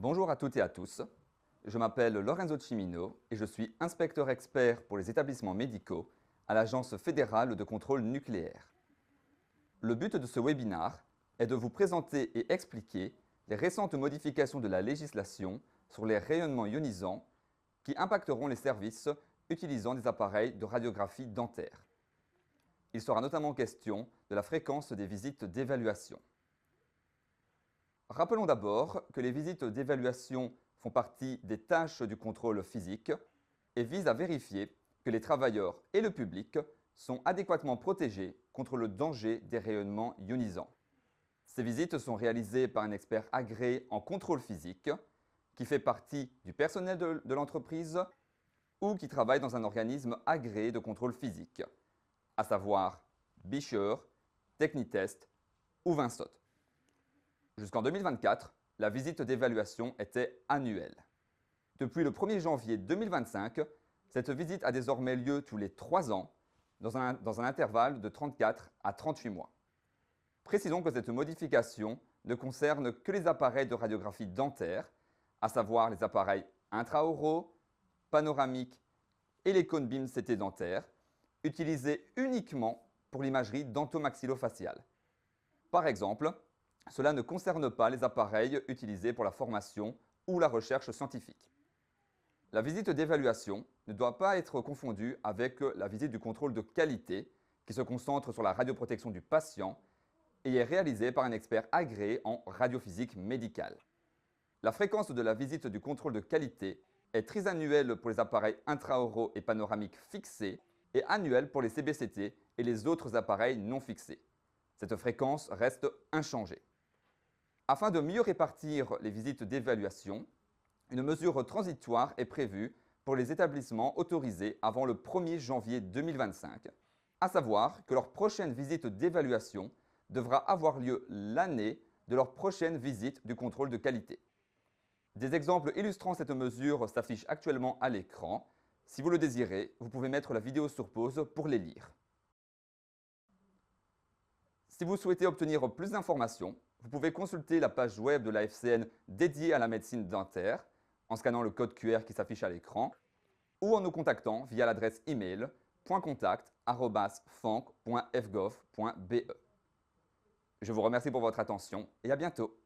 Bonjour à toutes et à tous, je m'appelle Lorenzo Cimino et je suis inspecteur expert pour les établissements médicaux à l'Agence fédérale de contrôle nucléaire. Le but de ce webinaire est de vous présenter et expliquer les récentes modifications de la législation sur les rayonnements ionisants qui impacteront les services utilisant des appareils de radiographie dentaire. Il sera notamment question de la fréquence des visites d'évaluation. Rappelons d'abord que les visites d'évaluation font partie des tâches du contrôle physique et visent à vérifier que les travailleurs et le public sont adéquatement protégés contre le danger des rayonnements ionisants. Ces visites sont réalisées par un expert agréé en contrôle physique qui fait partie du personnel de l'entreprise ou qui travaille dans un organisme agréé de contrôle physique, à savoir Beacher, Technitest ou Vinstot. Jusqu'en 2024, la visite d'évaluation était annuelle. Depuis le 1er janvier 2025, cette visite a désormais lieu tous les 3 ans, dans un intervalle de 34 à 38 mois. Précisons que cette modification ne concerne que les appareils de radiographie dentaire, à savoir les appareils intraoraux, panoramiques et les cônes BIM CT dentaires, utilisés uniquement pour l'imagerie dentomaxillofaciale. Par exemple, cela ne concerne pas les appareils utilisés pour la formation ou la recherche scientifique. La visite d'évaluation ne doit pas être confondue avec la visite du contrôle de qualité qui se concentre sur la radioprotection du patient et est réalisée par un expert agréé en radiophysique médicale. La fréquence de la visite du contrôle de qualité est trisannuelle pour les appareils intraoraux et panoramiques fixés et annuelle pour les CBCT et les autres appareils non fixés. Cette fréquence reste inchangée. Afin de mieux répartir les visites d'évaluation, une mesure transitoire est prévue pour les établissements autorisés avant le 1er janvier 2025, à savoir que leur prochaine visite d'évaluation devra avoir lieu l'année de leur prochaine visite du contrôle de qualité. Des exemples illustrant cette mesure s'affichent actuellement à l'écran. Si vous le désirez, vous pouvez mettre la vidéo sur pause pour les lire. Si vous souhaitez obtenir plus d'informations, vous pouvez consulter la page web de la FCN dédiée à la médecine dentaire en scannant le code QR qui s'affiche à l'écran ou en nous contactant via l'adresse email .contact@fanc.fgov.be. Je vous remercie pour votre attention et à bientôt.